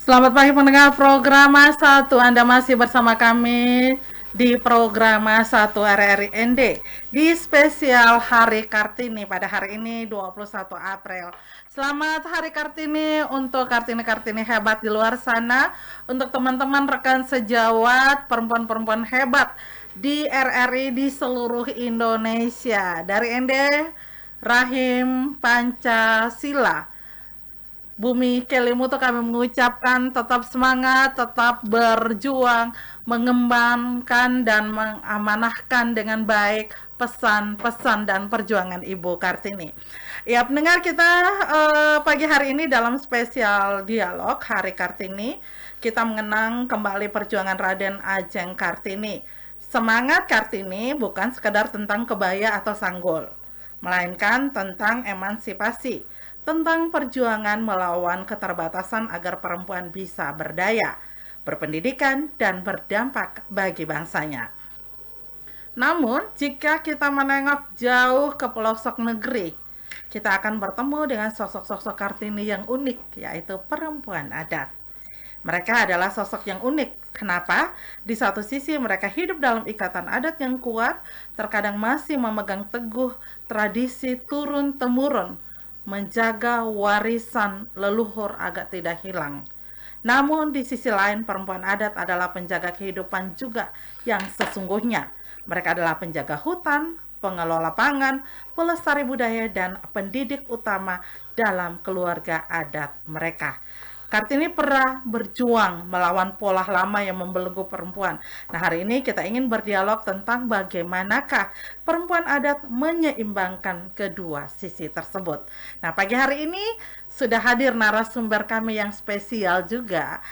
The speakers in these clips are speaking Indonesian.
Selamat pagi pendengar program satu. Anda masih bersama kami di program satu RRI ND di spesial Hari Kartini pada hari ini 21 April. Selamat Hari Kartini untuk Kartini-Kartini hebat di luar sana, untuk teman-teman rekan sejawat perempuan-perempuan hebat di RRI di seluruh Indonesia. Dari ND Rahim Pancasila Bumi Kelimutu kami mengucapkan tetap semangat, tetap berjuang, mengembangkan dan mengamanahkan dengan baik pesan-pesan dan perjuangan Ibu Kartini. Ya, pendengar kita pagi hari ini dalam spesial dialog Hari Kartini, kita mengenang kembali perjuangan Raden Ajeng Kartini. Semangat Kartini bukan sekedar tentang kebaya atau sanggul, melainkan tentang emansipasi, tentang perjuangan melawan keterbatasan agar perempuan bisa berdaya, berpendidikan, dan berdampak bagi bangsanya. Namun, jika kita menengok jauh ke pelosok negeri, kita akan bertemu dengan sosok-sosok Kartini yang unik, yaitu perempuan adat. Mereka adalah sosok yang unik. Kenapa? Di satu sisi mereka hidup dalam ikatan adat yang kuat, terkadang masih memegang teguh tradisi turun-temurun, menjaga warisan leluhur agar tidak hilang. Namun di sisi lain perempuan adat adalah penjaga kehidupan juga yang sesungguhnya. Mereka adalah penjaga hutan, pengelola pangan, pelestari budaya, dan pendidik utama dalam keluarga adat mereka. Kartini pernah berjuang melawan pola lama yang membelenggu perempuan. Nah, hari ini kita ingin berdialog tentang bagaimanakah perempuan adat menyeimbangkan kedua sisi tersebut. Nah, pagi hari ini sudah hadir narasumber kami yang spesial juga.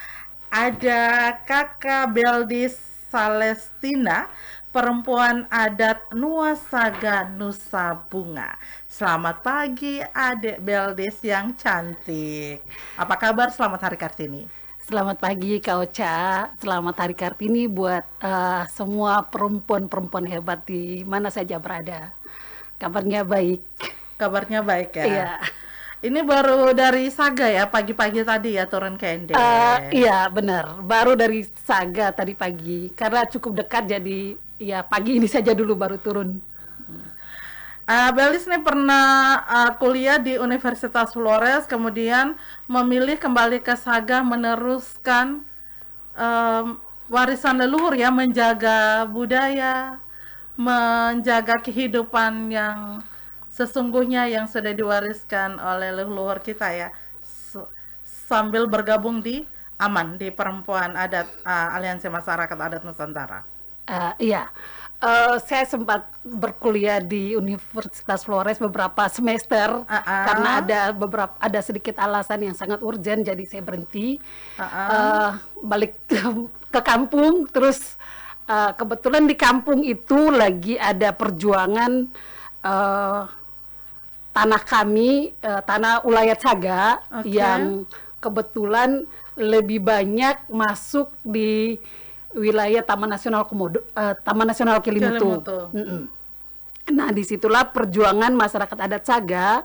Ada Kakak Beldis Salestina, perempuan adat Nuasaga Nusa Bunga. Selamat pagi Adik Beldis yang cantik. Apa kabar? Selamat Hari Kartini. Selamat pagi Kak Ocha, selamat Hari Kartini buat semua perempuan-perempuan hebat di mana saja berada. Kabarnya baik. Kabarnya baik ya? Iya. Ini baru dari Saga ya, pagi-pagi tadi ya turun ke Ende. Iya benar, baru dari Saga tadi pagi. Karena cukup dekat jadi ya pagi ini saja dulu baru turun. Belis nih pernah kuliah di Universitas Flores, kemudian memilih kembali ke Saga meneruskan warisan leluhur ya, menjaga budaya, menjaga kehidupan yang sesungguhnya yang sudah diwariskan oleh leluhur kita ya, sambil bergabung di AMAN, di Perempuan Adat Aliansi Masyarakat Adat Nusantara. Iya, saya sempat berkuliah di Universitas Flores beberapa semester karena ada sedikit alasan yang sangat urgent, jadi saya berhenti balik ke kampung. Terus kebetulan di kampung itu lagi ada perjuangan tanah kami, tanah Ulayat Saga yang kebetulan lebih banyak masuk di wilayah Taman Nasional Taman Nasional Kelimutu. Nah, disitulah perjuangan masyarakat adat Saga,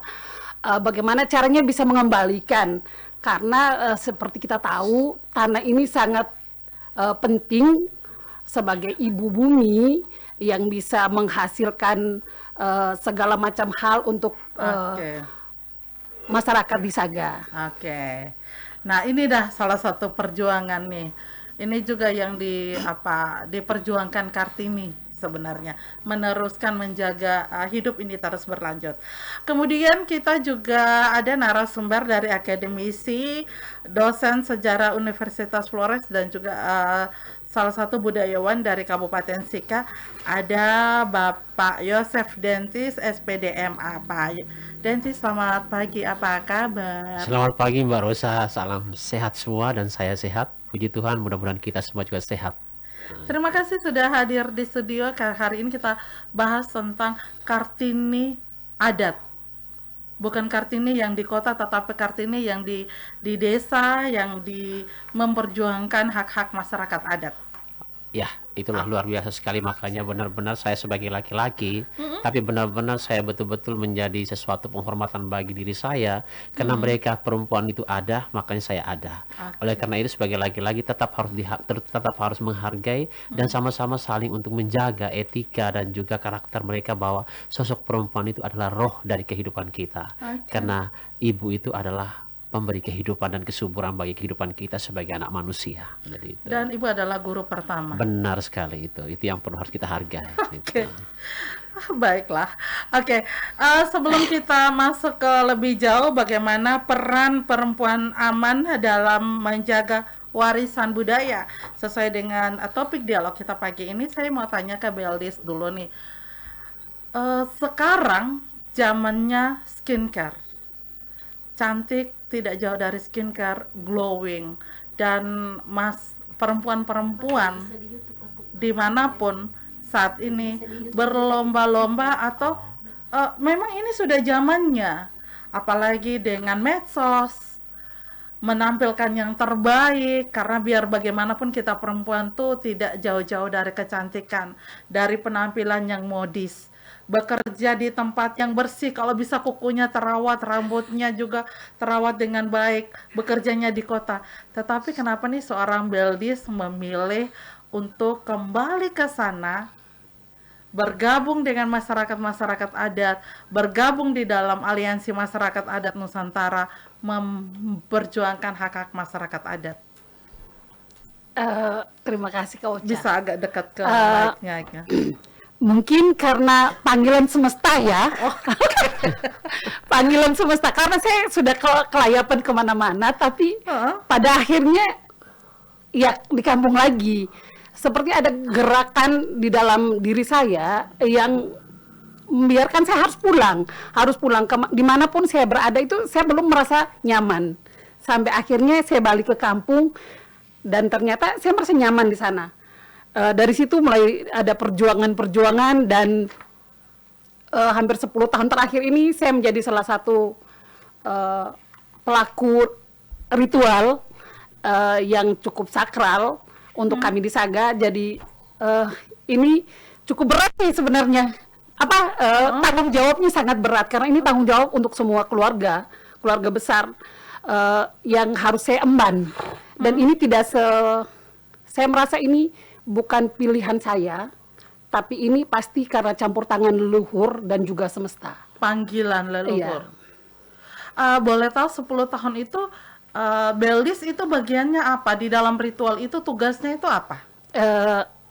bagaimana caranya bisa mengembalikan, karena seperti kita tahu tanah ini sangat penting sebagai ibu bumi yang bisa menghasilkan segala macam hal untuk masyarakat di Saga. Nah, ini dah salah satu perjuangan nih. Ini juga yang diperjuangkan Kartini sebenarnya, meneruskan menjaga hidup ini terus berlanjut. Kemudian kita juga ada narasumber dari akademisi, dosen sejarah Universitas Flores, dan juga salah satu budayawan dari Kabupaten Sika, ada Bapak Yosef Dentis, SPDMA. Pak Dentis, selamat pagi, apa kabar? Selamat pagi Mbak Rosa, salam sehat semua dan saya sehat. Puji Tuhan, mudah-mudahan kita semua juga sehat. Terima kasih sudah hadir di studio. Hari ini kita bahas tentang Kartini adat. Bukan Kartini yang di kota, tetapi Kartini yang di desa, yang memperjuangkan hak-hak masyarakat adat. Ya, itulah luar biasa sekali, makanya benar-benar saya sebagai laki-laki, tapi benar-benar saya betul-betul menjadi sesuatu penghormatan bagi diri saya, karena mereka perempuan itu ada, makanya saya ada. Oleh karena itu sebagai laki-laki tetap harus menghargai dan sama-sama saling untuk menjaga etika dan juga karakter mereka, bahwa sosok perempuan itu adalah roh dari kehidupan kita. Karena ibu itu adalah pemberi kehidupan dan kesuburan bagi kehidupan kita sebagai anak manusia. Jadi itu. Dan ibu adalah guru pertama. Benar sekali itu. Itu yang perlu harus kita hargai. Oke. Baiklah. Oke. Sebelum kita masuk ke lebih jauh, bagaimana peran perempuan aman dalam menjaga warisan budaya sesuai dengan topik dialog kita pagi ini, saya mau tanya ke Beldis dulu nih. Sekarang zamannya skincare, cantik tidak jauh dari skincare, glowing, dan perempuan-perempuan dimanapun saat ini berlomba-lomba atau memang ini sudah zamannya, apalagi dengan medsos, menampilkan yang terbaik, karena biar bagaimanapun kita perempuan tuh tidak jauh-jauh dari kecantikan, dari penampilan yang modis, bekerja di tempat yang bersih, kalau bisa kukunya terawat, rambutnya juga terawat dengan baik, bekerjanya di kota. Tetapi kenapa nih seorang Beldis memilih untuk kembali ke sana, bergabung dengan masyarakat-masyarakat adat, bergabung di dalam aliansi masyarakat adat Nusantara, memperjuangkan hak-hak masyarakat adat? Terima kasih Kak Ocha. Bisa agak dekat ke mic-nya ya. Mungkin karena panggilan semesta ya. Panggilan semesta, karena saya sudah kelayapan kemana-mana, tapi pada akhirnya ya di kampung lagi. Seperti ada gerakan di dalam diri saya yang membiarkan saya harus pulang dimanapun saya berada. Itu saya belum merasa nyaman, sampai akhirnya saya balik ke kampung dan ternyata saya merasa nyaman di sana. Dari situ mulai ada perjuangan dan hampir 10 tahun terakhir ini saya menjadi salah satu pelaku ritual yang cukup sakral untuk kami di Saga. Jadi ini cukup berat nih sebenarnya. Tanggung jawabnya sangat berat, karena ini tanggung jawab untuk semua keluarga besar yang harus saya emban. Dan ini saya merasa ini bukan pilihan saya, tapi ini pasti karena campur tangan leluhur dan juga semesta. Panggilan leluhur. Iya. Boleh tahu 10 tahun itu Beldis itu bagiannya apa? Di dalam ritual itu tugasnya itu apa?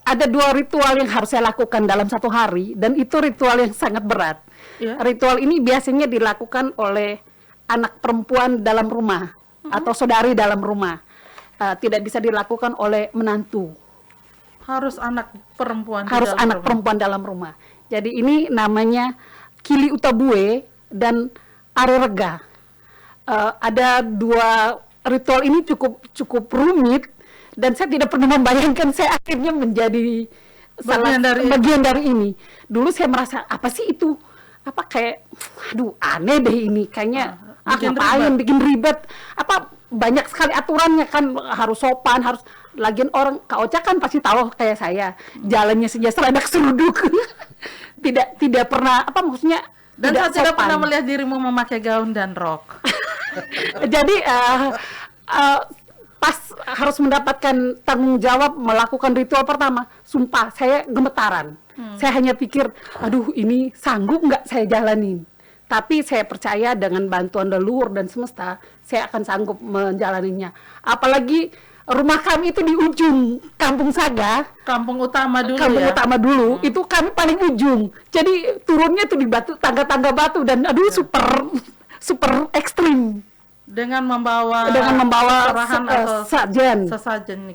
Ada 2 ritual yang harus saya lakukan dalam satu hari, dan itu ritual yang sangat berat. Yeah. Ritual ini biasanya dilakukan oleh anak perempuan dalam rumah atau saudari dalam rumah. Tidak bisa dilakukan oleh menantu. Harus anak perempuan. Perempuan dalam rumah. Jadi ini namanya Kili Utabue dan Arerega. Ada 2 ritual ini cukup rumit, dan saya tidak pernah membayangkan saya akhirnya menjadi bagian dari ini. Dulu saya merasa apa sih itu? Kayak aduh aneh deh ini, kayaknya bikin ribet. Banyak sekali aturannya kan, harus sopan, harus lagian orang Kak Ocha kan pasti tahu kayak saya, jalannya saja seledak seruduk. tidak pernah maksudnya. Dan saya tidak pernah melihat dirimu memakai gaun dan rok. Jadi pas harus mendapatkan tanggung jawab melakukan ritual pertama, sumpah saya gemetaran. Saya hanya pikir, aduh ini sanggup nggak saya jalanin. Tapi saya percaya dengan bantuan leluhur dan semesta, saya akan sanggup menjalaninya. Apalagi rumah kami itu di ujung Kampung Saga. Kampung utama dulu. Itu kami paling ujung. Jadi turunnya tuh di tangga-tangga batu, dan aduh super ekstrim. Dengan membawa sesajen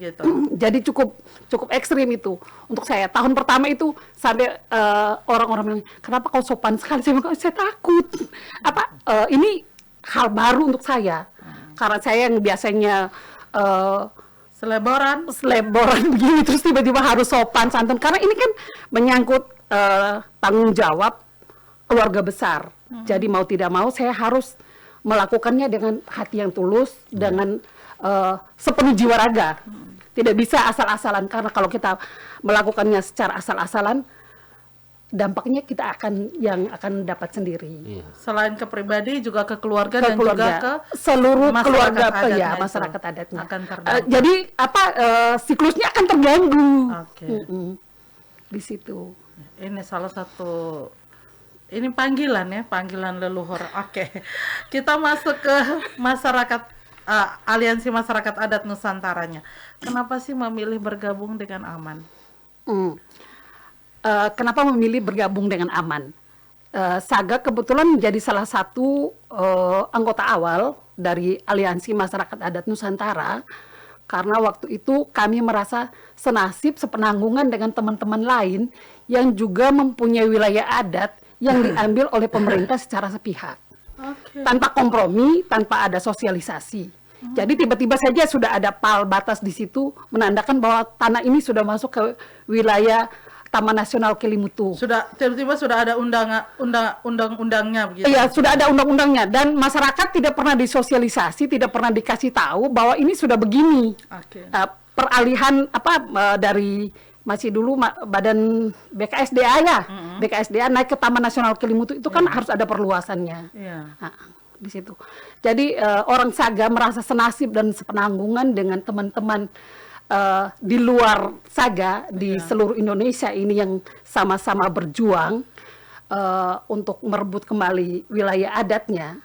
gitu. Jadi cukup ekstrim itu untuk saya. Tahun pertama itu sampai orang-orang bilang, kenapa kau sopan sekali? Saya bilang, saya takut. Ini hal baru untuk saya. Karena saya yang biasanya seleboran begini, terus tiba-tiba harus sopan santun. Karena ini kan menyangkut tanggung jawab keluarga besar. Jadi mau tidak mau saya harus melakukannya dengan hati yang tulus, dengan sepenuh jiwa raga. Tidak bisa asal-asalan, karena kalau kita melakukannya secara asal-asalan, dampaknya kita akan dapat sendiri. Iya. Selain ke pribadi juga ke keluarga Ke dan juga keluarga, ke seluruh masyarakat keluarga adatnya ya itu masyarakat adatnya. akan terdampak. Jadi siklusnya akan terganggu. Oke. Di situ. Ini salah satu, ini panggilan ya, panggilan leluhur. Oke, kita masuk ke masyarakat, aliansi masyarakat adat Nusantaranya. Kenapa sih memilih bergabung dengan AMAN? Kenapa memilih bergabung dengan AMAN? Saga kebetulan menjadi salah satu anggota awal dari Aliansi Masyarakat Adat Nusantara, karena waktu itu kami merasa senasib sepenanggungan dengan teman-teman lain yang juga mempunyai wilayah adat yang diambil oleh pemerintah secara sepihak, tanpa kompromi, tanpa ada sosialisasi. Jadi tiba-tiba saja sudah ada pal batas di situ menandakan bahwa tanah ini sudah masuk ke wilayah Taman Nasional Kelimutu. Sudah tiba-tiba sudah ada undang-undangnya begitu. Iya, sudah ada undang-undangnya, dan masyarakat tidak pernah disosialisasi, tidak pernah dikasih tahu bahwa ini sudah begini. Oke. Peralihan dari masih dulu badan BKSDA ya, BKSDA naik ke Taman Nasional Kelimutu itu kan harus ada perluasannya. Iya. Nah, di situ. Jadi orang Saga merasa senasib dan sepenanggungan dengan teman-teman di luar Saga di seluruh Indonesia ini yang sama-sama berjuang untuk merebut kembali wilayah adatnya,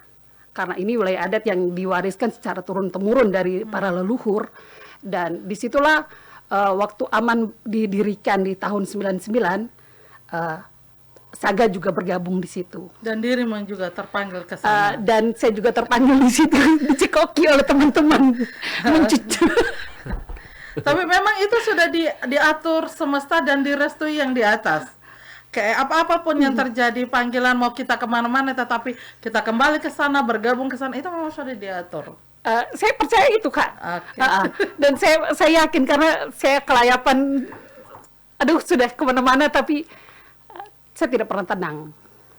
karena ini wilayah adat yang diwariskan secara turun-temurun dari para leluhur. Dan disitulah waktu AMAN didirikan di tahun 99, Saga juga bergabung di situ. Dan dirimu juga terpanggil ke sana. Dan saya juga terpanggil di situ, dicekoki oleh teman-teman. Mencucu. Tapi memang itu sudah diatur semesta dan direstui yang di atas. Kayak apa-apapun yang terjadi, panggilan mau kita kemana-mana, tetapi kita kembali ke sana, bergabung ke sana, itu memang sudah diatur. Saya percaya itu, Kak. Oke. Dan saya yakin, karena saya kelayapan, sudah kemana-mana, tapi saya tidak pernah tenang.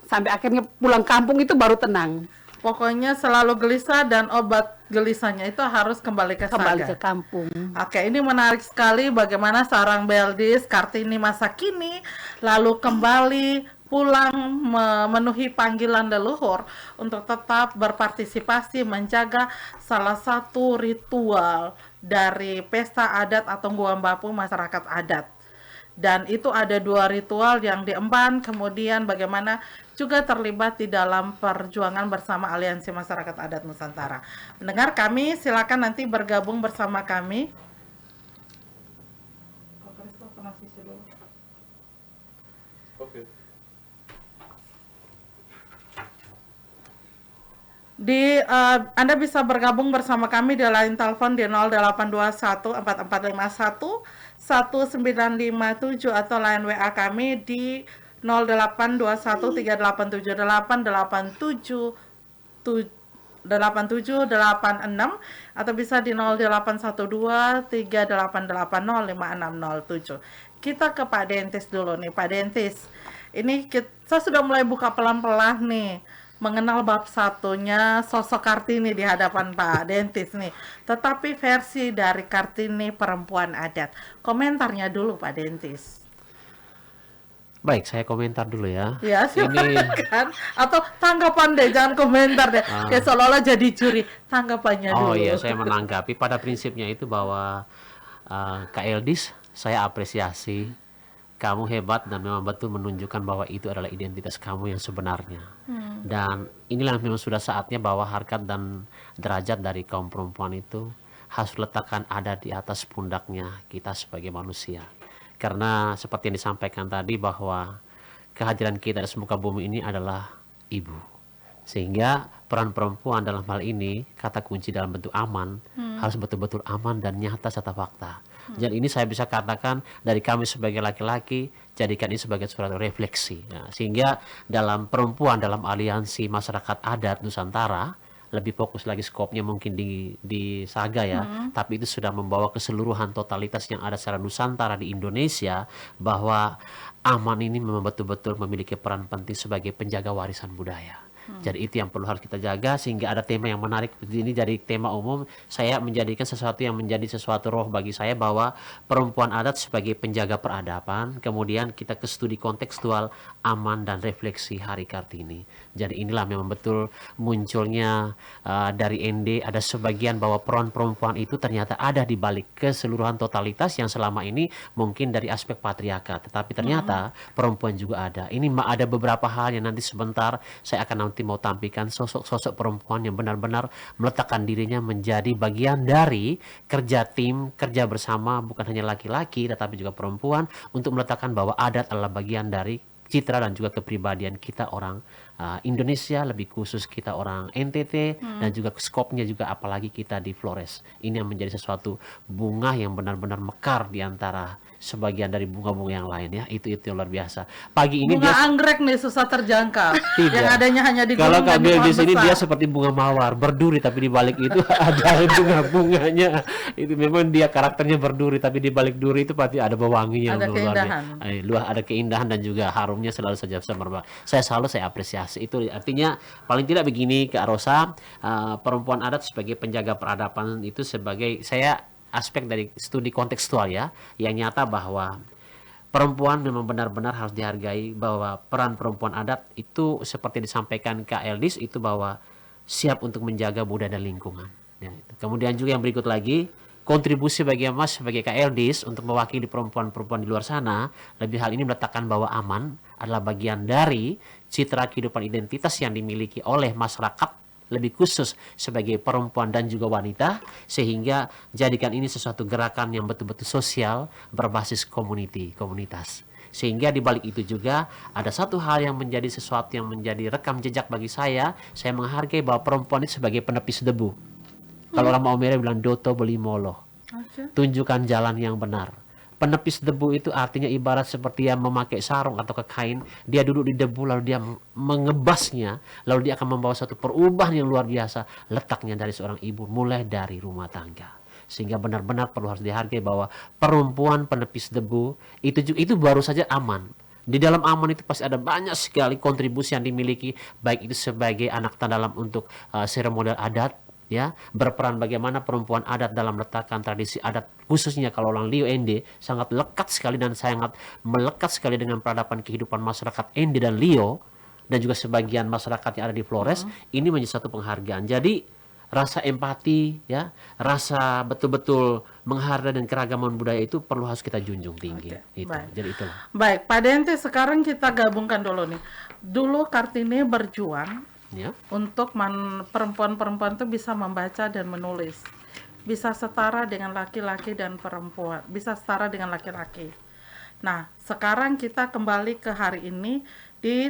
Sampai akhirnya pulang kampung itu baru tenang. Pokoknya selalu gelisah, dan obat gelisahnya itu harus kembali ke Kembali Saga. ke kampung. Oke, ini menarik sekali bagaimana seorang Beldis Kartini masa kini lalu kembali pulang memenuhi panggilan leluhur untuk tetap berpartisipasi menjaga salah satu ritual dari pesta adat atau Nguambapu masyarakat adat. Dan itu ada 2 ritual yang diemban, kemudian bagaimana juga terlibat di dalam perjuangan bersama Aliansi Masyarakat Adat Nusantara. Mendengar kami, silakan nanti bergabung bersama kami. Anda bisa bergabung bersama kami di line telepon di 0821 4451 1957 atau line WA kami di 0821 3878 8786 atau bisa di 0812 3880 5607. Kita ke Pak Dentis dulu nih, Pak Dentis. Ini saya sudah mulai buka pelan-pelan nih, mengenal bab satunya sosok Kartini di hadapan Pak Dentis nih. Tetapi versi dari Kartini perempuan adat. Komentarnya dulu Pak Dentis. Baik, saya komentar dulu ya. Ya, silakan. Atau tanggapan deh, jangan komentar deh. Kayak seolah-olah jadi juri. Tanggapannya dulu. Oh iya, saya menanggapi pada prinsipnya itu bahwa Kak Eldis, saya apresiasi. Kamu hebat dan memang betul menunjukkan bahwa itu adalah identitas kamu yang sebenarnya. Dan inilah memang sudah saatnya bahwa harkat dan derajat dari kaum perempuan itu harus letakkan ada di atas pundaknya kita sebagai manusia. Karena seperti yang disampaikan tadi bahwa kehadiran kita di muka bumi ini adalah ibu. Sehingga peran perempuan dalam hal ini, kata kunci dalam bentuk aman, harus betul-betul aman dan nyata serta fakta. Dan ini saya bisa katakan dari kami sebagai laki-laki, jadikan ini sebagai suatu refleksi. Nah, sehingga dalam perempuan, dalam aliansi masyarakat adat Nusantara, lebih fokus lagi skopnya mungkin di Saga ya, tapi itu sudah membawa keseluruhan totalitas yang ada secara Nusantara di Indonesia, bahwa aman ini memang betul-betul memiliki peran penting sebagai penjaga warisan budaya. Jadi itu yang perlu harus kita jaga, sehingga ada tema yang menarik ini dari tema umum. Saya menjadikan sesuatu yang menjadi sesuatu roh bagi saya, bahwa perempuan adat sebagai penjaga peradaban. Kemudian kita ke studi kontekstual aman dan refleksi Hari Kartini. Jadi inilah memang betul munculnya dari ND ada sebagian bahwa peran perempuan itu ternyata ada di balik keseluruhan totalitas yang selama ini mungkin dari aspek patriarkat, tetapi ternyata perempuan juga ada. Ini ada beberapa hal yang nanti sebentar saya akan nanti mau tampilkan sosok-sosok perempuan yang benar-benar meletakkan dirinya menjadi bagian dari kerja tim, kerja bersama, bukan hanya laki-laki tetapi juga perempuan, untuk meletakkan bahwa adat adalah bagian dari citra dan juga kepribadian kita orang Indonesia, lebih khusus kita orang NTT, dan juga skopnya juga apalagi kita di Flores. Ini yang menjadi sesuatu bunga yang benar-benar mekar di antara sebagian dari bunga-bunga yang lain ya. Itu yang luar biasa. Pagi ini Bunga anggrek nih susah terjangkau. Tidak. Yang adanya hanya di Kalau gunung dan Kak Bel di pohon sini besar. dia seperti bunga mawar, berduri tapi di balik itu ada bunga-bunganya. Itu memang dia karakternya berduri, tapi di balik duri itu pasti ada pewanginya. Ada keindahan. Ada keindahan dan juga harumnya selalu saja semerbak. Saya apresiasi itu. Artinya paling tidak begini Kak Rosa, perempuan adat sebagai penjaga peradaban itu sebagai aspek dari studi kontekstual ya, yang nyata bahwa perempuan memang benar-benar harus dihargai, bahwa peran perempuan adat itu seperti disampaikan Kak Eldis itu bahwa siap untuk menjaga budaya dan lingkungan. Ya, itu. Kemudian juga yang berikut lagi, kontribusi bagi Mas sebagai Kak Eldis untuk mewakili perempuan-perempuan di luar sana, lebih hal ini meletakkan bahwa aman adalah bagian dari citra kehidupan identitas yang dimiliki oleh masyarakat, lebih khusus sebagai perempuan dan juga wanita, sehingga jadikan ini sesuatu gerakan yang betul-betul sosial berbasis komunitas. Sehingga di balik itu juga ada satu hal yang menjadi sesuatu yang menjadi rekam jejak bagi saya menghargai bahwa perempuan itu sebagai penepis debu. Kalau orang Maumere bilang doto beli molo, tunjukkan jalan yang benar. Penepis debu itu artinya ibarat seperti yang memakai sarung atau kain, dia duduk di debu lalu dia mengebasnya, lalu dia akan membawa satu perubahan yang luar biasa. Letaknya dari seorang ibu, mulai dari rumah tangga. Sehingga benar-benar perlu harus dihargai bahwa perempuan penepis debu itu baru saja aman. Di dalam aman itu pasti ada banyak sekali kontribusi yang dimiliki, baik itu sebagai anak dalam untuk seremonial adat, ya, berperan bagaimana perempuan adat dalam letakkan tradisi adat, khususnya kalau orang Lio ND sangat lekat sekali dan sangat melekat sekali dengan peradaban kehidupan masyarakat ND dan Lio, dan juga sebagian masyarakat yang ada di Flores. Ini menjadi satu penghargaan. Jadi rasa empati, ya, rasa betul-betul menghargai dan keragaman budaya itu perlu harus kita junjung tinggi. Jadi itulah. Baik, Pak Dente, sekarang kita gabungkan dulu nih. Dulu Kartini berjuang Ya. untuk perempuan-perempuan itu bisa membaca dan menulis, bisa setara dengan laki-laki dan perempuan, bisa setara dengan laki-laki. Nah, sekarang kita kembali ke hari ini di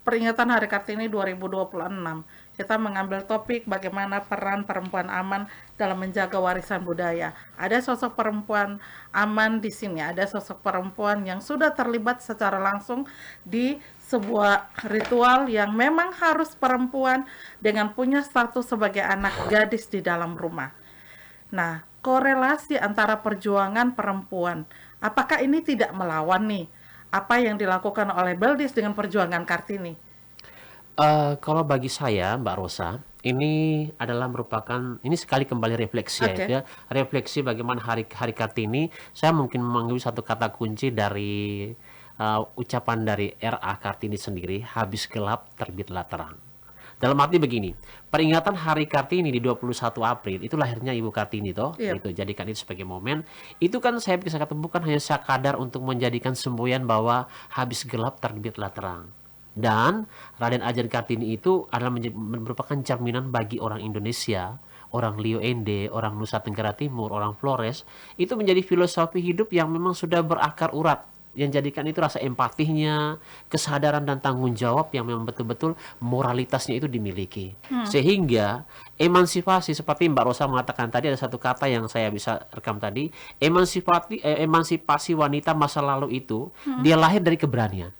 peringatan Hari Kartini 2026. Kita mengambil topik bagaimana peran perempuan aman dalam menjaga warisan budaya. Ada sosok perempuan aman di sini, ada sosok perempuan yang sudah terlibat secara langsung di sebuah ritual yang memang harus perempuan dengan punya status sebagai anak gadis di dalam rumah. Nah, korelasi antara perjuangan perempuan, apakah ini tidak melawan nih apa yang dilakukan oleh Beldis dengan perjuangan Kartini? Kalau bagi saya, Mbak Rosa, ini adalah merupakan, ini sekali kembali refleksi ya, refleksi bagaimana hari Kartini. Saya mungkin mengambil satu kata kunci dari ucapan dari R.A. Kartini sendiri, habis gelap terbitlah terang. Dalam arti begini, peringatan Hari Kartini di 21 April itu lahirnya Ibu Kartini toh, gitu. Jadikan itu sebagai momen. Itu kan saya bisa kata bukan hanya sekadar untuk menjadikan semboyan bahwa habis gelap terbitlah terang. Dan Raden Adjeng Kartini itu adalah merupakan cerminan bagi orang Indonesia, orang Lio ND, orang Nusa Tenggara Timur, orang Flores. Itu menjadi filosofi hidup yang memang sudah berakar urat, yang jadikan itu rasa empatinya, kesadaran dan tanggung jawab yang memang betul-betul moralitasnya itu dimiliki. Sehingga emansipasi, seperti Mbak Rosa mengatakan tadi, ada satu kata yang saya bisa rekam tadi, emansipasi wanita masa lalu itu dia lahir dari keberanian.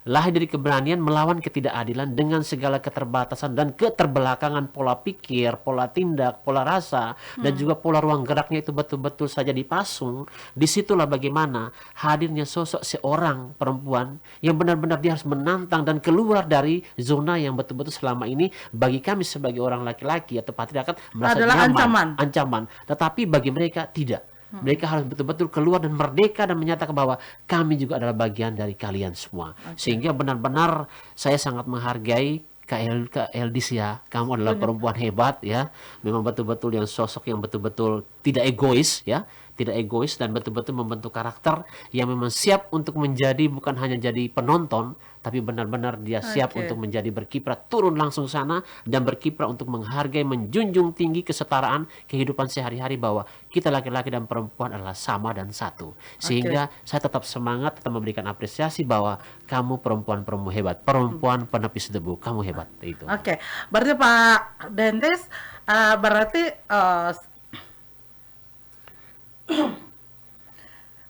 lahir dari keberanian melawan ketidakadilan dengan segala keterbatasan dan keterbelakangan pola pikir, pola tindak, pola rasa, dan juga pola ruang geraknya itu betul-betul saja dipasung. Disitulah bagaimana hadirnya sosok seorang perempuan yang benar-benar dia harus menantang dan keluar dari zona yang betul-betul selama ini bagi kami sebagai orang laki-laki atau patriarkat merasa Adalah nyaman, ancaman. Tetapi bagi mereka tidak. Mereka harus betul-betul keluar dan merdeka dan menyatakan bahwa kami juga adalah bagian dari kalian semua. Sehingga benar-benar saya sangat menghargai Kak Eldis ya. Kamu adalah perempuan hebat ya. Memang betul-betul yang sosok yang betul-betul tidak egois ya. Tidak egois dan betul-betul membentuk karakter yang memang siap untuk menjadi bukan hanya jadi penonton, tapi benar-benar dia siap untuk menjadi berkiprah, turun langsung sana dan berkiprah untuk menghargai, menjunjung tinggi kesetaraan kehidupan sehari-hari bahwa kita laki-laki dan perempuan adalah sama dan satu. Sehingga saya tetap semangat, tetap memberikan apresiasi bahwa kamu perempuan-perempuan hebat, perempuan penepis debu, kamu hebat. Itu. Oke, berarti Pak Dentes, berarti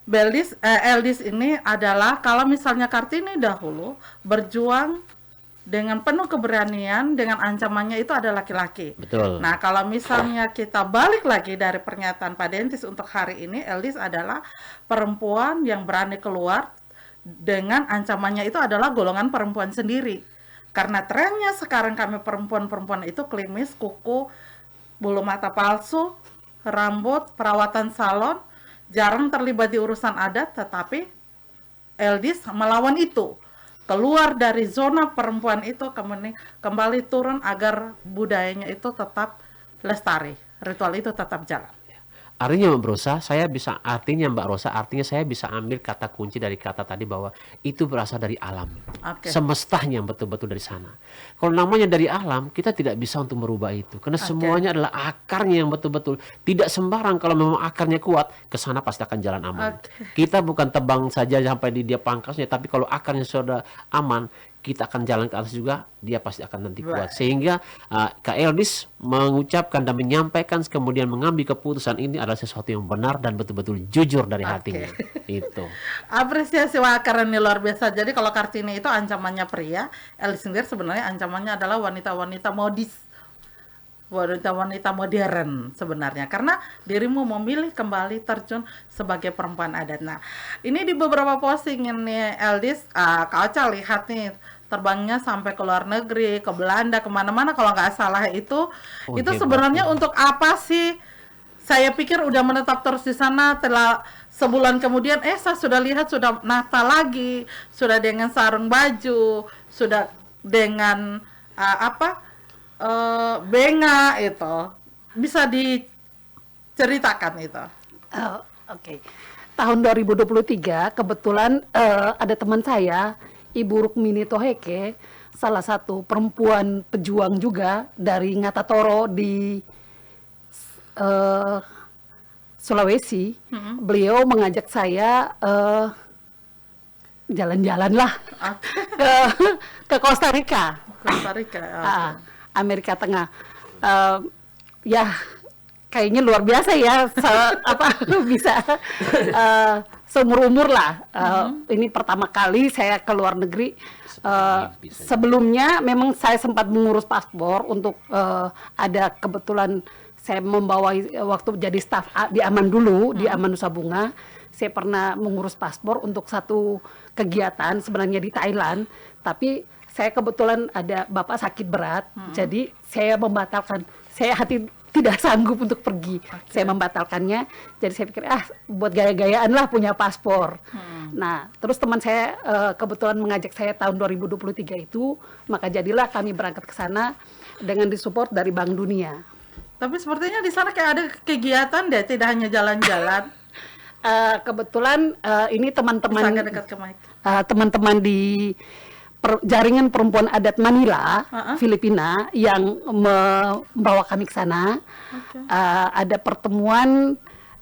Eldis ini adalah kalau misalnya Kartini dahulu berjuang dengan penuh keberanian dengan ancamannya itu ada laki-laki. Betul. Nah, kalau misalnya kita balik lagi dari pernyataan Pak Dentis untuk hari ini, Eldis adalah perempuan yang berani keluar dengan ancamannya itu adalah golongan perempuan sendiri. Karena trennya sekarang kami perempuan-perempuan itu klimis, kuku, bulu mata palsu, rambut, perawatan salon, jarang terlibat di urusan adat, tetapi Eldis melawan itu. Keluar dari zona perempuan itu, kembali turun agar budayanya itu tetap lestari, ritual itu tetap jalan. Artinya Mbak Rosa, artinya saya bisa ambil kata kunci dari kata tadi bahwa itu berasal dari alam. Semestanya betul-betul dari sana. Kalau namanya dari alam, kita tidak bisa untuk merubah itu. Karena semuanya adalah akarnya yang betul-betul. Tidak sembarang kalau memang akarnya kuat, ke sana pasti akan jalan aman. Kita bukan tebang saja sampai di dia pangkasnya, tapi kalau akarnya sudah aman, kita akan jalan ke atas juga, dia pasti akan nanti kuat. Sehingga Kak Eldis mengucapkan dan menyampaikan kemudian mengambil keputusan ini adalah sesuatu yang benar dan betul-betul jujur dari hatinya. Itu. Apresiasi Wakar ini luar biasa. Jadi kalau Kartini itu ancamannya pria, Eldis sendiri sebenarnya ancamannya adalah wanita-wanita modis. Wanita-wanita modern sebenarnya, karena dirimu memilih kembali terjun sebagai perempuan adat. Nah, ini di beberapa posting ini Eldis, Kak Ocha lihat nih terbangnya sampai ke luar negeri, ke Belanda, kemana-mana kalau nggak salah itu sebenarnya untuk apa sih? Saya pikir udah menetap terus di sana, telah sebulan kemudian saya sudah lihat sudah nata lagi, sudah dengan sarung baju, sudah dengan benga itu. Bisa diceritakan itu? Oke. Tahun 2023 kebetulan ada teman saya, Ibu Rukmini Toheke, salah satu perempuan pejuang juga dari Ngatatoro di Sulawesi. Beliau mengajak saya jalan-jalan lah ke Costa Rica. Amerika Tengah. Ya kayaknya luar biasa ya, bisa seumur umur lah. Ini pertama kali saya ke luar negeri. Sebelumnya memang saya sempat mengurus paspor untuk ada kebetulan saya membawa waktu jadi staf di Aman dulu, di Aman Nusa Bunga. Saya pernah mengurus paspor untuk satu kegiatan sebenarnya di Thailand, tapi saya kebetulan ada bapak sakit berat, jadi saya membatalkan. Saya tidak sanggup untuk pergi. Saya membatalkannya. Jadi saya pikir buat gaya-gayaan lah punya paspor. Nah, terus teman saya kebetulan mengajak saya tahun 2023 itu, maka jadilah kami berangkat ke sana dengan disupport dari Bank Dunia. Tapi sepertinya di sana kayak ada kegiatan deh, tidak hanya jalan-jalan. Kebetulan ini teman-teman di jaringan perempuan adat Manila, Filipina, yang membawa kami ke sana. Ada pertemuan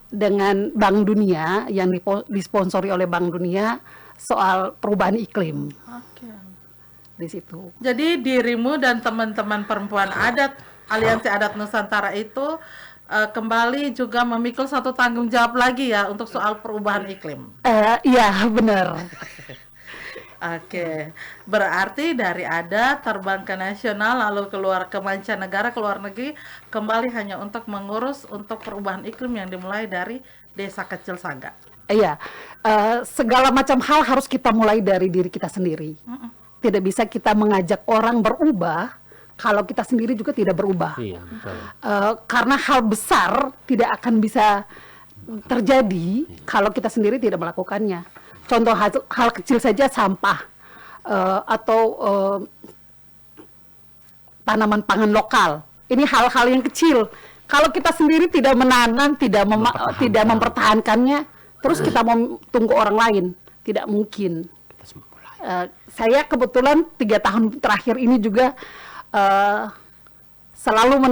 dengan Bank Dunia yang disponsori oleh Bank Dunia soal perubahan iklim. Di situ. Jadi dirimu dan teman-teman perempuan adat Aliansi Adat Nusantara itu kembali juga memikul satu tanggung jawab lagi ya untuk soal perubahan iklim. Iya, benar. Oke, berarti dari adat terbang ke nasional lalu keluar ke mancanegara, ke luar negeri, kembali hanya untuk mengurus untuk perubahan iklim yang dimulai dari desa kecil Saga. Iya, segala macam hal harus kita mulai dari diri kita sendiri. Tidak bisa kita mengajak orang berubah kalau kita sendiri juga tidak berubah. Iya, betul. Karena hal besar tidak akan bisa terjadi kalau kita sendiri tidak melakukannya. Contoh hal kecil saja, sampah atau tanaman pangan lokal. Ini hal-hal yang kecil. Kalau kita sendiri tidak menanam, tidak mempertahankannya, terus kita mau tunggu orang lain, tidak mungkin. Saya kebetulan 3 tahun terakhir ini juga selalu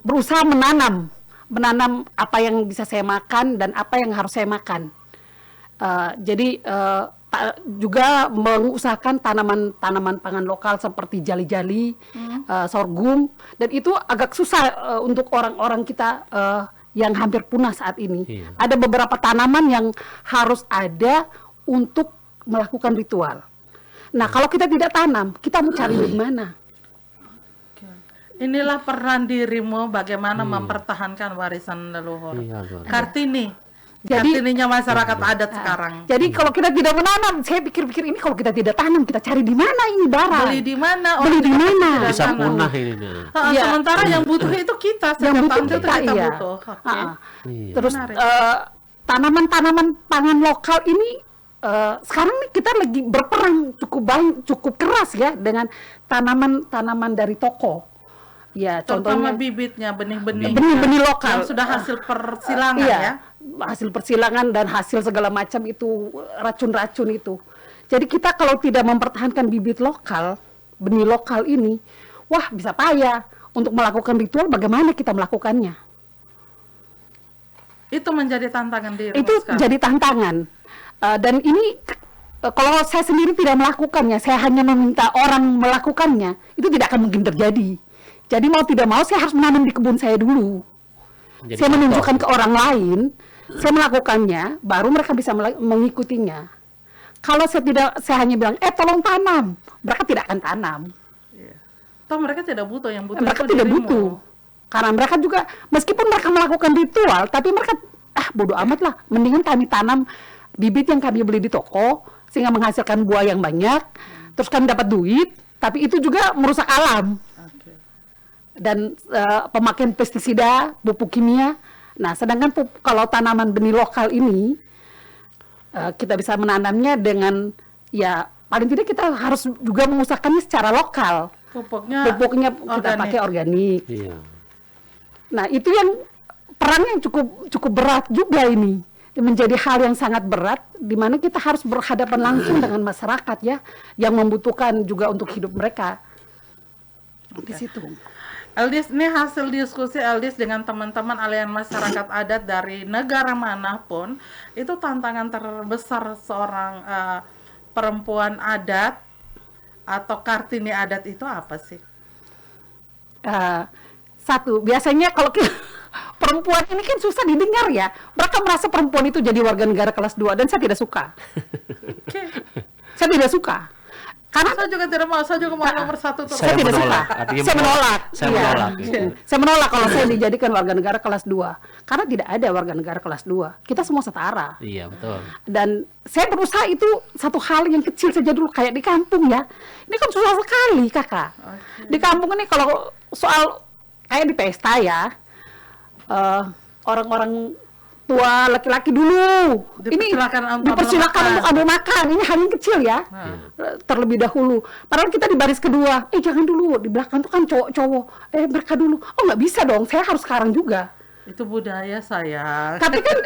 berusaha menanam apa yang bisa saya makan dan apa yang harus saya makan. Jadi juga mengusahakan tanaman pangan lokal seperti jali-jali, sorghum, dan itu agak susah untuk orang-orang kita yang hampir punah saat ini. Iya. Ada beberapa tanaman yang harus ada untuk melakukan ritual. Nah, kalau kita tidak tanam, kita mau cari di mana? Inilah peran dirimu bagaimana mempertahankan warisan leluhur. Iya, betul. Kartini. Jadi- Kartininya masyarakat adat sekarang. Jadi kalau kita tidak menanam, saya pikir-pikir ini kalau kita tidak tanam, kita cari di mana ini barang? Beli di mana? Beli di mana? tidak Bisa tanam. punah ini. Nah. Iya. Sementara yang butuh itu kita, Yang setiap butuh tahun itu kita, kita iya. butuh. Oke. Iya. Terus Menarik. tanaman-tanaman pangan lokal ini sekarang nih kita lagi berperang cukup keras ya dengan tanaman-tanaman dari toko. Ya, Terutama contohnya bibitnya, benih-benih benih lokal. yang sudah hasil persilangan iya, ya. hasil persilangan dan hasil segala macam itu, racun-racun itu. Jadi kita kalau tidak mempertahankan bibit lokal, benih lokal ini, wah bisa payah. Untuk melakukan ritual, bagaimana kita melakukannya? Itu menjadi tantangan diri Itu sekarang. jadi tantangan. Dan ini kalau saya sendiri tidak melakukannya, saya hanya meminta orang melakukannya, itu tidak akan mungkin terjadi. Jadi mau tidak mau saya harus menanam di kebun saya dulu. Jadi Saya contoh. menunjukkan ke orang lain, saya melakukannya, baru mereka bisa mengikutinya. Kalau saya hanya bilang, tolong tanam, mereka tidak akan tanam. Toh mereka tidak butuh, yang butuh Mereka itu tidak dirimu. butuh. Karena mereka juga, meskipun mereka melakukan ritual, tapi mereka, bodoh amat lah, mendingan kami tanam bibit yang kami beli di toko, sehingga menghasilkan buah yang banyak, terus kami dapat duit, tapi itu juga merusak alam. Oke. Dan pemakaian pestisida, pupuk kimia. Nah, sedangkan kalau tanaman benih lokal ini, kita bisa menanamnya dengan, ya paling tidak kita harus juga mengusahakannya secara lokal. Pupuknya Kita organik. pakai organik. Iya. Nah, itu yang perannya cukup berat juga ini. Menjadi hal yang sangat berat, di mana kita harus berhadapan langsung dengan masyarakat ya, yang membutuhkan juga untuk hidup mereka. Di situ. Eldis, ini hasil diskusi Eldis dengan teman-teman alian masyarakat adat dari negara manapun, itu tantangan terbesar seorang perempuan adat atau Kartini adat itu apa sih? Satu, biasanya kalau perempuan ini kan susah didengar ya. Mereka merasa perempuan itu jadi warga negara kelas 2 dan saya tidak suka. Oke. Saya tidak suka. Karena Saya juga tidak mau, saya juga mau nomor 1 terus. saya tidak suka. menolak. Artinya Saya menolak. Saya Iya. menolak. Gitu. Saya menolak kalau saya dijadikan warga negara kelas 2. Karena tidak ada warga negara kelas 2. Kita semua setara. Iya, betul. Dan saya berusaha itu satu hal yang kecil saja dulu, kayak di kampung ya. Ini kan susah sekali, Kakak. Di kampung ini kalau soal kayak di pesta ya, orang-orang tua laki-laki dulu Dipersilakan untuk dipersilakan ambil untuk ambil makan. Ini hal yang kecil ya, terlebih dahulu. Padahal kita di baris kedua, jangan dulu, di belakang tuh kan cowok-cowok, mereka dulu. Oh nggak bisa dong, saya harus sekarang juga. Itu budaya saya. Tapi kan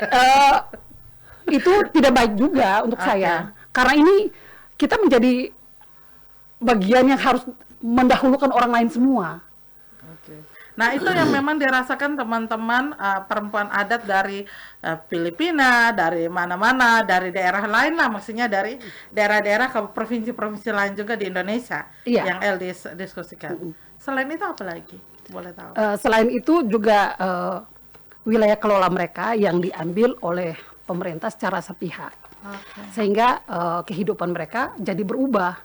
itu tidak baik juga untuk saya. Karena ini kita menjadi bagian yang harus mendahulukan orang lain semua. Oke. Nah, itu yang memang dirasakan teman-teman perempuan adat dari Filipina, dari mana-mana, dari daerah lain lah, maksudnya dari daerah-daerah ke provinsi-provinsi lain juga di Indonesia Iya. yang Eldis diskusikan. Selain itu apa lagi? Boleh tahu? Selain itu juga wilayah kelola mereka yang diambil oleh pemerintah secara sepihak. Oke. sehingga kehidupan mereka jadi berubah.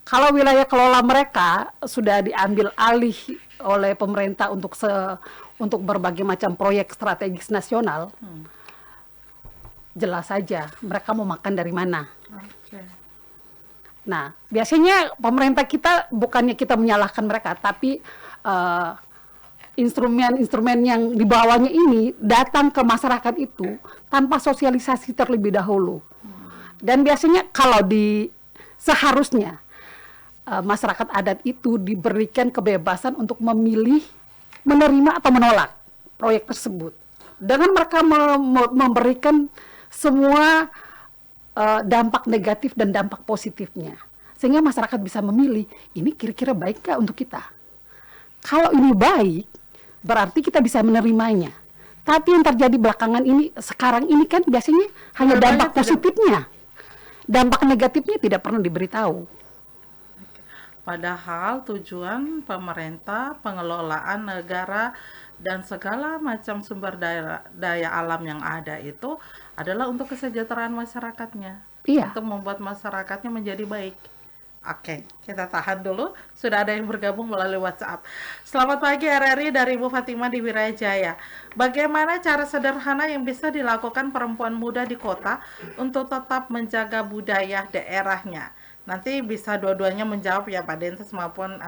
Kalau wilayah kelola mereka sudah diambil alih oleh pemerintah untuk berbagai macam proyek strategis nasional, jelas saja mereka mau makan dari mana. Oke. Nah, biasanya pemerintah kita bukannya kita menyalahkan mereka, tapi instrumen-instrumen yang dibawanya ini datang ke masyarakat itu tanpa sosialisasi terlebih dahulu. Dan biasanya kalau seharusnya masyarakat adat itu diberikan kebebasan untuk memilih, menerima atau menolak proyek tersebut. Dengan mereka memberikan semua dampak negatif dan dampak positifnya. Sehingga masyarakat bisa memilih, ini kira-kira baik nggak untuk kita? Kalau ini baik, berarti kita bisa menerimanya. Tapi yang terjadi belakangan ini, sekarang ini kan biasanya hanya dampak positifnya. Dampak negatifnya tidak pernah diberitahu. Padahal tujuan pemerintah, pengelolaan negara, dan segala macam sumber daya alam yang ada itu adalah untuk kesejahteraan masyarakatnya. Iya. Untuk membuat masyarakatnya menjadi baik. Oke, kita tahan dulu. Sudah ada yang bergabung melalui WhatsApp. Selamat pagi RRI dari Ibu Fatimah di Wirajaya. Bagaimana cara sederhana yang bisa dilakukan perempuan muda di kota untuk tetap menjaga budaya daerahnya? Nanti bisa dua-duanya menjawab ya Pak Dentes maupun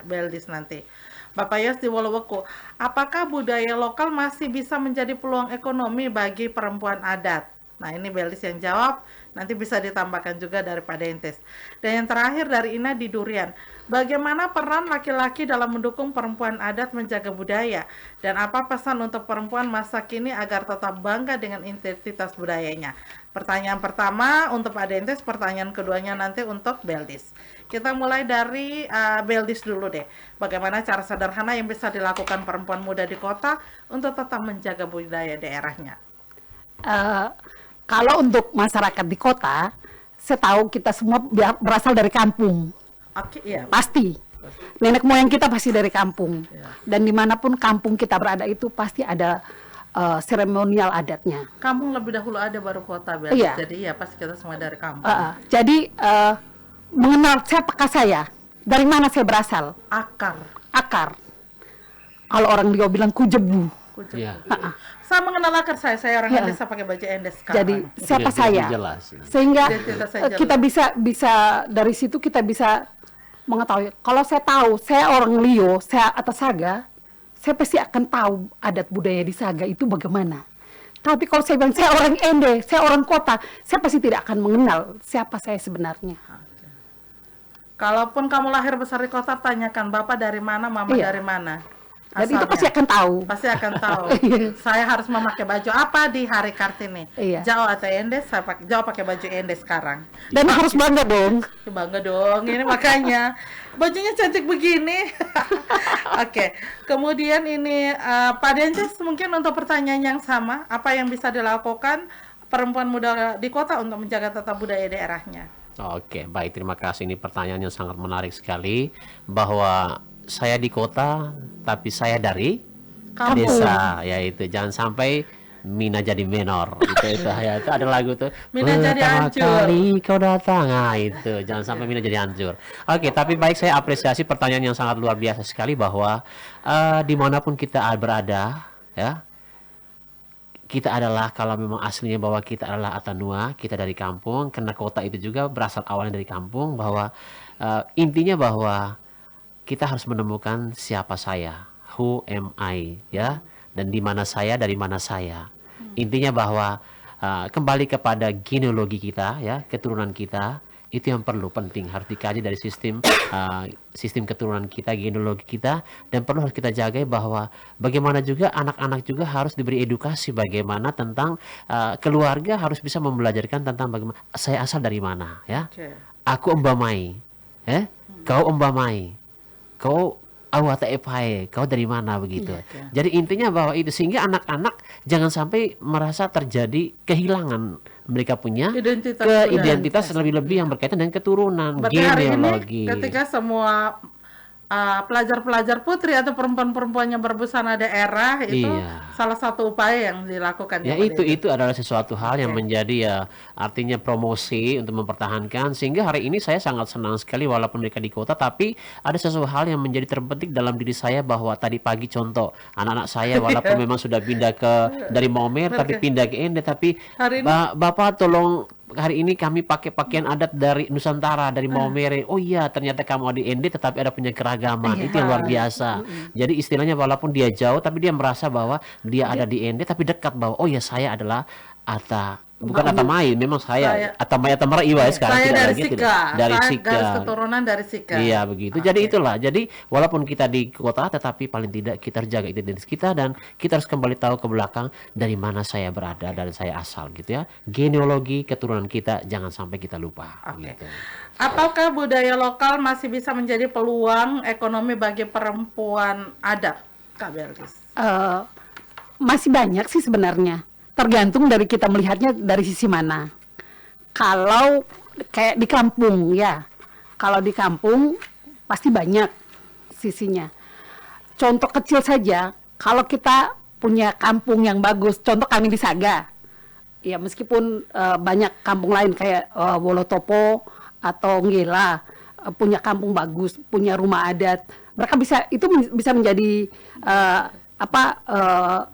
Beldis nanti. Bapak Yos di Woloweku, apakah budaya lokal masih bisa menjadi peluang ekonomi bagi perempuan adat? Nah ini Beldis yang jawab, nanti bisa ditambahkan juga dari Pak Dentes. Dan yang terakhir dari Ina di Durian, bagaimana peran laki-laki dalam mendukung perempuan adat menjaga budaya? Dan apa pesan untuk perempuan masa kini agar tetap bangga dengan identitas budayanya? Pertanyaan pertama untuk Pak Dentes, pertanyaan keduanya nanti untuk Beldis. Kita mulai dari Beldis dulu deh. Bagaimana cara sederhana yang bisa dilakukan perempuan muda di kota untuk tetap menjaga budaya daerahnya? Kalau untuk masyarakat di kota, saya tahu kita semua berasal dari kampung. Oke, iya. Pasti. Nenek moyang kita pasti dari kampung. Iya. Dan dimanapun kampung kita berada itu pasti ada seremonial adatnya. Kampung lebih dahulu ada baru kota, Beldis. Iya. Jadi ya pasti kita semua dari kampung. Jadi mengenal siapakah saya, dari mana saya berasal, akar. Kalau orang dia bilang kujebu. Iya. Saya mengenal akar saya orang desa pakai baju endes sekarang. Jadi siapa Jadi saya? jelas. Sehingga Identitas saya jelas. kita bisa dari situ kita bisa mengetahui. Kalau saya tahu saya orang Lio, saya atas Saga, saya pasti akan tahu adat budaya di Saga itu bagaimana. Tapi kalau saya bilang saya orang Ende, saya orang kota, saya pasti tidak akan mengenal siapa saya sebenarnya. Kalaupun kamu lahir besar di kota, tanyakan Bapak dari mana, Mama Iya. dari mana. Dan itu Asalnya. pasti akan tahu. Pasti akan tahu. Saya harus memakai baju apa di hari Kartini. Iya. Jawa atau Endes, saya Jawa pakai baju Endes sekarang. Dan harus bangga dong. Bangga dong, ini makanya bajunya cantik begini. Oke, kemudian ini Pak Dences mungkin untuk pertanyaan yang sama, apa yang bisa dilakukan perempuan muda di kota untuk menjaga tata budaya daerahnya? Oke, baik, terima kasih. Ini pertanyaan yang sangat menarik sekali, bahwa saya di kota tapi saya dari Kampung. desa, yaitu jangan sampai Mina jadi menor. Itu ya, itu ada lagu tuh. Mina jadi Pertama hancur. kali kau datang, itu jangan sampai Mina jadi hancur. Oke, tapi baik, saya apresiasi pertanyaan yang sangat luar biasa sekali, bahwa dimanapun kita berada, ya, kita adalah, kalau memang aslinya bahwa kita adalah Atanua, kita dari kampung, karena kota itu juga berasal awalnya dari kampung, bahwa intinya bahwa kita harus menemukan siapa saya, who am I, ya, dan di mana saya, dari mana saya. Intinya bahwa kembali kepada genealogi kita, ya, keturunan kita, itu yang penting, harus dikaji dari sistem keturunan kita, genealogi kita, dan perlu harus kita jaga, bahwa bagaimana juga anak-anak juga harus diberi edukasi bagaimana tentang keluarga, harus bisa membelajarkan tentang bagaimana saya asal dari mana, ya. Oke. Aku Mbak Mai, kau Mbak Mai, kau awata epae, kau dari mana, begitu. Iya. Jadi intinya bahwa itu, sehingga anak-anak jangan sampai merasa terjadi kehilangan mereka punya Identitas identitas lebih-lebih yang berkaitan dengan keturunan, Berarti hari ini genealogi. ketika semua pelajar-pelajar putri atau perempuan-perempuan yang berbusana daerah itu Iya. salah satu upaya yang dilakukan Ya Pada itu adalah sesuatu hal yang menjadi ya artinya promosi untuk mempertahankan, sehingga hari ini saya sangat senang sekali walaupun mereka di kota, tapi ada sesuatu hal yang menjadi terpenting dalam diri saya bahwa tadi pagi contoh anak-anak saya walaupun memang sudah pindah dari Maumere tapi pindah ke Ende, tapi Hari ini Bapak tolong hari ini kami pakai pakaian adat dari Nusantara, dari Maumere. Oh iya, ternyata kamu di Ende tetapi ada punya keragaman. Itu yang luar biasa. Jadi istilahnya walaupun dia jauh tapi dia merasa bahwa dia ada di Ende tapi dekat bahwa oh ya saya adalah bukan Atamai, memang saya Atamai Atamara Iwa sekarang saya tidak dari lagi Sika, dari saya Sika. garis keturunan dari Sika. Iya begitu. Jadi itulah. Jadi walaupun kita di kota, tetapi paling tidak kita jaga identitas kita dan kita harus kembali tahu ke belakang dari mana saya berada dan saya asal gitu ya. Genealogi keturunan kita jangan sampai kita lupa. Gitu. Apakah budaya lokal masih bisa menjadi peluang ekonomi bagi perempuan adat, Kak Belkis? Masih banyak sih sebenarnya. Tergantung dari kita melihatnya dari sisi mana. Kalau kayak di kampung ya, kalau di kampung pasti banyak sisinya. Contoh kecil saja, kalau kita punya kampung yang bagus, contoh kami di Saga, ya meskipun banyak kampung lain kayak Wolotopo atau Nggela punya kampung bagus, punya rumah adat, mereka bisa menjadi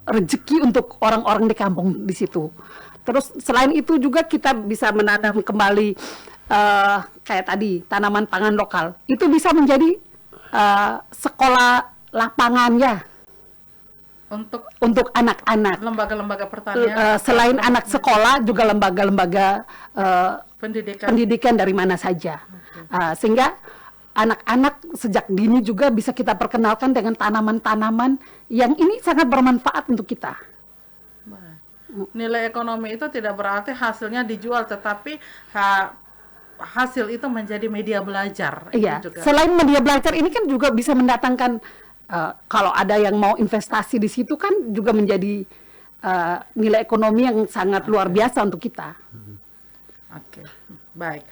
rezeki untuk orang-orang di kampung di situ. Terus selain itu juga kita bisa menanam kembali kayak tadi tanaman pangan lokal. Itu bisa menjadi sekolah lapangan ya untuk anak-anak. Lembaga-lembaga pertanian. Selain anak sekolah juga lembaga-lembaga pendidikan dari mana saja. Sehingga anak-anak sejak dini juga bisa kita perkenalkan dengan tanaman-tanaman yang ini sangat bermanfaat untuk kita. Nilai ekonomi itu tidak berarti hasilnya dijual, tetapi hasil itu menjadi media belajar. Iya. Itu juga. Selain media belajar ini kan juga bisa mendatangkan kalau ada yang mau investasi di situ kan juga menjadi nilai ekonomi yang sangat luar biasa untuk kita. Oke, baik.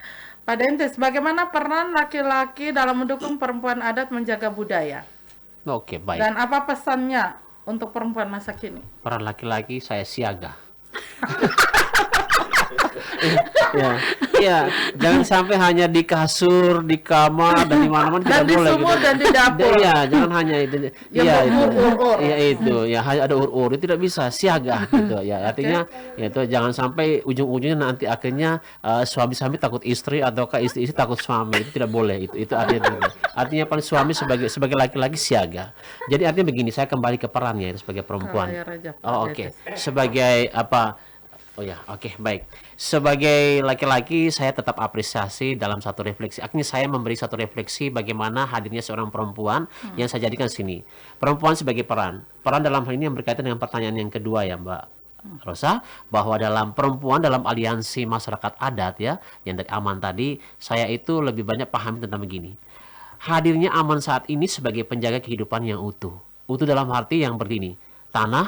Pak Dentes, bagaimana peran laki-laki dalam mendukung perempuan adat menjaga budaya? Oke, baik. Dan apa pesannya untuk perempuan masa kini? Peran laki-laki saya siaga. Ya, jangan sampai hanya di kasur, di kamar dan di mana-mana tidak di boleh. sumur dan di dapur. Iya, jangan hanya itu. Iya itu. ur-ur. Iya itu. Ya hanya ada ur-ur itu tidak bisa siaga gitu. Ya artinya itu jangan sampai ujung-ujungnya nanti akhirnya suami-suami takut istri ataukah istri-istri takut suami. Itu tidak boleh. Itu artinya itu. Artinya paling suami sebagai laki-laki siaga. Jadi artinya begini, saya kembali ke perannya itu sebagai perempuan. Oh oke. Sebagai apa? Oh ya, oke, baik. Sebagai laki-laki, saya tetap apresiasi dalam satu refleksi. Akhirnya saya memberi satu refleksi bagaimana hadirnya seorang perempuan yang saya jadikan sini. Perempuan sebagai peran. Peran dalam hal ini yang berkaitan dengan pertanyaan yang kedua ya, Mbak Rosa, bahwa dalam perempuan dalam aliansi masyarakat adat ya, yang dari Aman tadi, saya itu lebih banyak paham tentang begini. Hadirnya Aman saat ini sebagai penjaga kehidupan yang utuh. Utuh dalam arti yang begini, tanah,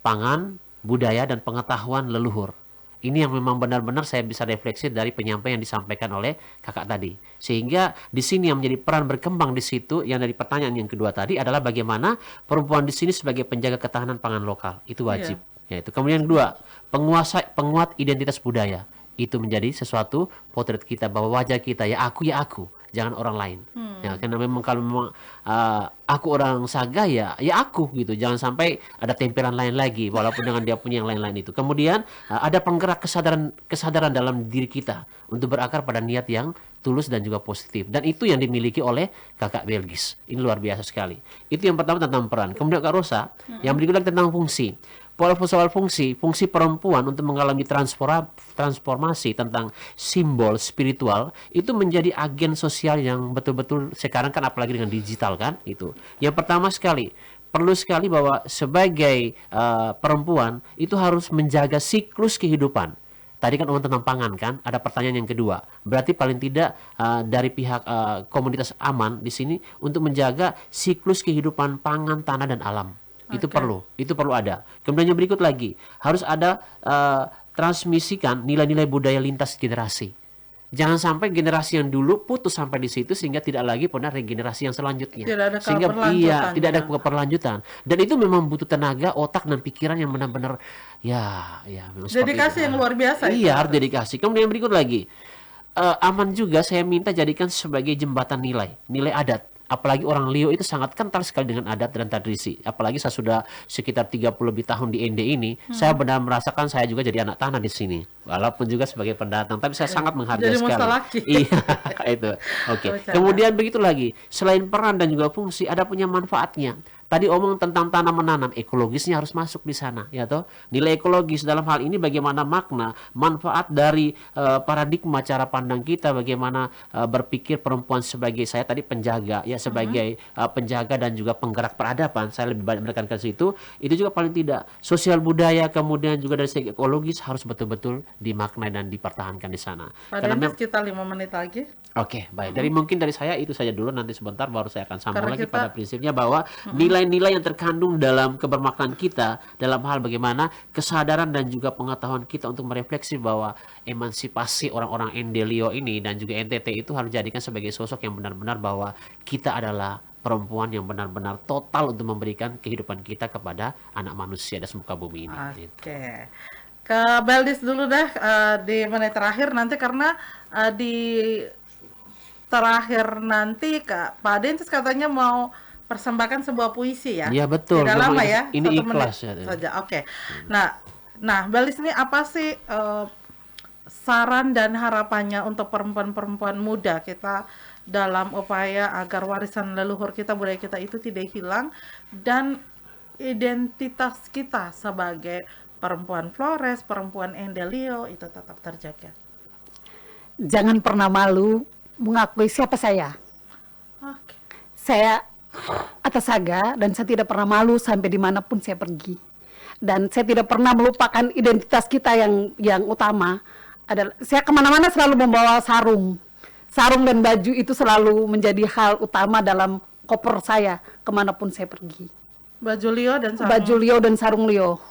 pangan, budaya dan pengetahuan leluhur. Ini yang memang benar-benar saya bisa refleksi dari penyampaian yang disampaikan oleh kakak tadi. Sehingga di sini yang menjadi peran berkembang di situ yang dari pertanyaan yang kedua tadi adalah bagaimana perempuan di sini sebagai penjaga ketahanan pangan lokal. Itu wajib. Yaitu kemudian kedua, penguat identitas budaya. Itu menjadi sesuatu potret kita bahwa wajah kita ya aku. Jangan orang lain. Ya, karena memang kalau memang aku orang Saga ya aku gitu. Jangan sampai ada tempelan lain lagi walaupun dengan dia punya yang lain-lain itu. Kemudian ada penggerak kesadaran dalam diri kita untuk berakar pada niat yang tulus dan juga positif. Dan itu yang dimiliki oleh Kakak Belgis. Ini luar biasa sekali. Itu yang pertama tentang peran. Kemudian Kak Rosa, yang berikutnya tentang fungsi. Soal fungsi perempuan untuk mengalami transformasi tentang simbol spiritual itu menjadi agen sosial yang betul-betul sekarang kan apalagi dengan digital kan itu. Yang pertama sekali perlu sekali bahwa sebagai perempuan itu harus menjaga siklus kehidupan. Tadi kan tentang pangan kan, ada pertanyaan yang kedua. Berarti paling tidak dari pihak komunitas Aman di sini untuk menjaga siklus kehidupan pangan, tanah dan alam. Itu perlu ada. Kemudian yang berikut lagi harus ada transmisikan nilai-nilai budaya lintas generasi. Jangan sampai generasi yang dulu putus sampai di situ sehingga tidak lagi pernah regenerasi yang selanjutnya. Tidak ada Sehingga keberlanjutan, tidak ada ya. keberlanjutan. Dan itu memang butuh tenaga, otak dan pikiran yang benar-benar ya memang seperti Dedikasi itu. yang luar biasa itu. Iya, harus dedikasi. Kemudian berikut lagi. Aman juga saya minta jadikan sebagai jembatan nilai adat. Apalagi orang Lio itu sangat kental sekali dengan adat dan tradisi. Apalagi saya sudah sekitar 30 lebih tahun di ND ini, saya benar merasakan saya juga jadi anak tanah di sini. Walaupun juga sebagai pendatang, tapi saya sangat menghargai Jadi sekali. mustalaki. Iya, itu. Oke. Bercanda. Kemudian begitu lagi, selain peran dan juga fungsi, ada punya manfaatnya. Tadi omong tentang tanam menanam, ekologisnya harus masuk di sana, ya toh. Nilai ekologis dalam hal ini bagaimana makna, manfaat dari paradigma cara pandang kita, bagaimana berpikir perempuan sebagai saya tadi penjaga, ya sebagai penjaga dan juga penggerak peradaban. Saya lebih banyak menekankan ke situ. Itu juga paling tidak sosial budaya, kemudian juga dari segi ekologis harus betul-betul dimaknai dan dipertahankan di sana. Padahal Karena kita 5 menit lagi. Oke, baik. Mungkin dari saya itu saja dulu, nanti sebentar baru saya akan sambung Karena lagi kita- pada prinsipnya bahwa nilai-nilai yang terkandung dalam kebermaknaan kita dalam hal bagaimana kesadaran dan juga pengetahuan kita untuk merefleksi bahwa emansipasi orang-orang Endelio ini dan juga NTT itu harus dijadikan sebagai sosok yang benar-benar bahwa kita adalah perempuan yang benar-benar total untuk memberikan kehidupan kita kepada anak manusia di muka bumi ini. Oke. Ke Beldis dulu dah di menit terakhir nanti karena di terakhir nanti Pak Dentis katanya mau persembahkan sebuah puisi ya. Iya, betul. Tidak Memang lama ini- ya. ini 1 ikhlas menit ya. saja. Oke. Nah, Beldis ini apa sih saran dan harapannya untuk perempuan-perempuan muda kita dalam upaya agar warisan leluhur kita, budaya kita itu tidak hilang dan identitas kita sebagai perempuan Flores, perempuan Endelio itu tetap terjaga. Jangan pernah malu mengakui siapa saya. Oke. Saya atas Saga dan saya tidak pernah malu sampai dimanapun saya pergi. Dan saya tidak pernah melupakan identitas kita yang utama adalah saya kemana-mana selalu membawa sarung. Sarung dan baju itu selalu menjadi hal utama dalam koper saya kemanapun saya pergi. Baju Lio dan sarung. Baju Lio dan sarung Lio.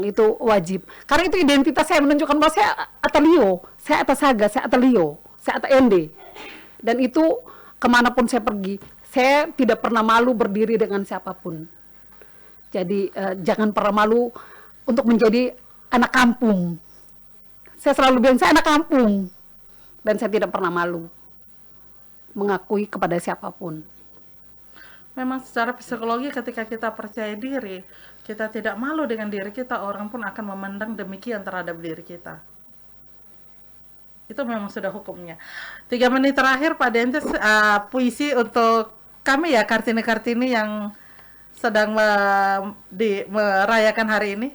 Itu wajib. Karena itu identitas saya menunjukkan bahwa saya Ata Lio, saya Ata Saga, saya Ata Lio, saya Ata Ende. Dan itu kemanapun saya pergi, saya tidak pernah malu berdiri dengan siapapun. Jadi jangan pernah malu untuk menjadi anak kampung. Saya selalu bilang saya anak kampung. Dan saya tidak pernah malu mengakui kepada siapapun. Memang secara psikologi ketika kita percaya diri, kita tidak malu dengan diri kita, orang pun akan memandang demikian terhadap diri kita. Itu memang sudah hukumnya. 3 menit terakhir Pak Dentes, puisi untuk kami ya, Kartini-Kartini yang sedang merayakan hari ini.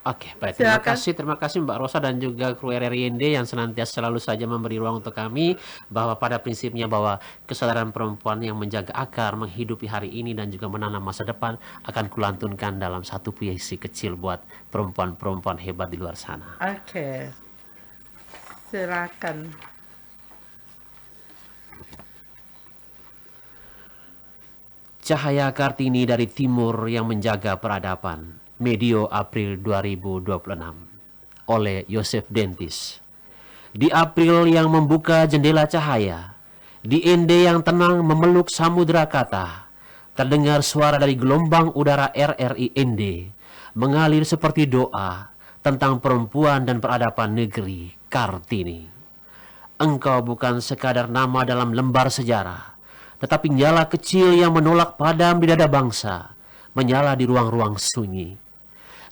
Oke, baik. Silakan. Terima kasih Mbak Rosa dan juga kru RRIND yang senantiasa selalu saja memberi ruang untuk kami bahwa pada prinsipnya bahwa kesadaran perempuan yang menjaga akar, menghidupi hari ini dan juga menanam masa depan akan kulantunkan dalam satu puisi kecil buat perempuan-perempuan hebat di luar sana. Oke. Silakan. Cahaya Kartini dari timur yang menjaga peradaban. Medio April 2026 oleh Yosef Dentis. Di April yang membuka jendela cahaya, di Ende yang tenang memeluk samudra kata, terdengar suara dari gelombang udara RRI Ende mengalir seperti doa tentang perempuan dan peradaban negeri Kartini. Engkau bukan sekadar nama dalam lembar sejarah, tetapi nyala kecil yang menolak padam di dada bangsa, menyala di ruang-ruang sunyi.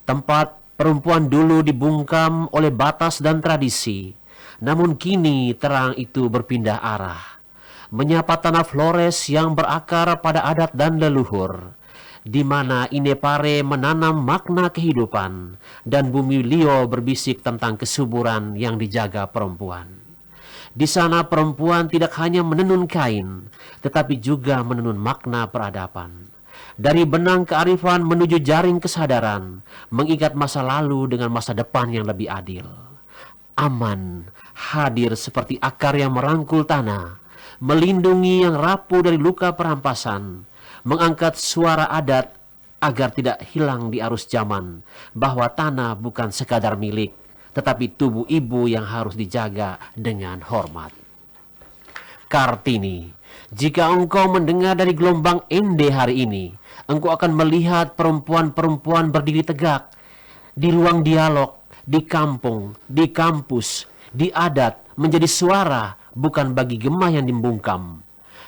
Tempat perempuan dulu dibungkam oleh batas dan tradisi, namun kini terang itu berpindah arah. Menyapa tanah Flores yang berakar pada adat dan leluhur, di mana Inepare menanam makna kehidupan, dan bumi Lio berbisik tentang kesuburan yang dijaga perempuan. Di sana perempuan tidak hanya menenun kain, tetapi juga menenun makna peradaban. Dari benang kearifan menuju jaring kesadaran, mengikat masa lalu dengan masa depan yang lebih adil. Aman, hadir seperti akar yang merangkul tanah, melindungi yang rapuh dari luka perampasan, mengangkat suara adat agar tidak hilang di arus zaman, bahwa tanah bukan sekadar milik, tetapi tubuh ibu yang harus dijaga dengan hormat. Kartini, jika engkau mendengar dari gelombang Ende hari ini, engkau akan melihat perempuan-perempuan berdiri tegak di ruang dialog, di kampung, di kampus, di adat, menjadi suara bukan bagi gemah yang membungkam.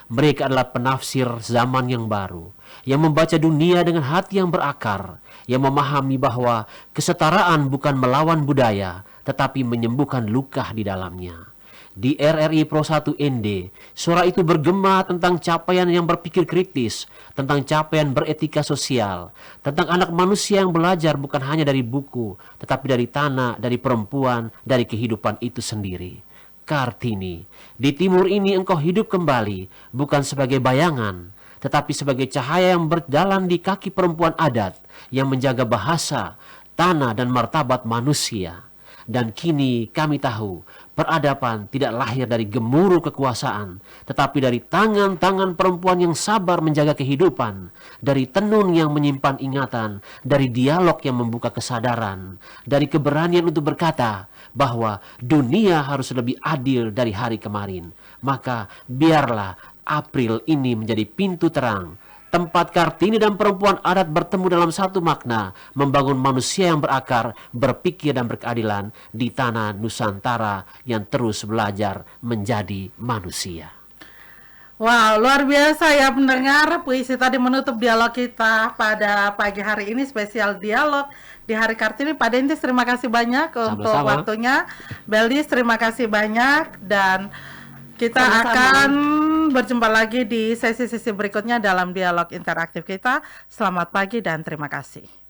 Mereka adalah penafsir zaman yang baru, yang membaca dunia dengan hati yang berakar, yang memahami bahwa kesetaraan bukan melawan budaya, tetapi menyembuhkan luka di dalamnya. Di RRI Pro 1 ND, suara itu bergema tentang capaian yang berpikir kritis, tentang capaian beretika sosial, tentang anak manusia yang belajar bukan hanya dari buku, tetapi dari tanah, dari perempuan, dari kehidupan itu sendiri. Kartini, di timur ini engkau hidup kembali, bukan sebagai bayangan, tetapi sebagai cahaya yang berjalan di kaki perempuan adat, yang menjaga bahasa, tanah dan martabat manusia. Dan kini kami tahu, peradaban tidak lahir dari gemuruh kekuasaan, tetapi dari tangan-tangan perempuan yang sabar menjaga kehidupan, dari tenun yang menyimpan ingatan, dari dialog yang membuka kesadaran, dari keberanian untuk berkata bahwa dunia harus lebih adil dari hari kemarin. Maka biarlah April ini menjadi pintu terang, tempat Kartini dan perempuan adat bertemu dalam satu makna, membangun manusia yang berakar, berpikir dan berkeadilan di tanah Nusantara yang terus belajar menjadi manusia. Wow, luar biasa ya pendengar. Puisi tadi menutup dialog kita pada pagi hari ini, spesial dialog di Hari Kartini. Pak Dentis, terima kasih banyak untuk waktunya. Beldis, terima kasih banyak. Dan kita akan berjumpa lagi di sesi-sesi berikutnya dalam dialog interaktif kita. Selamat pagi dan terima kasih.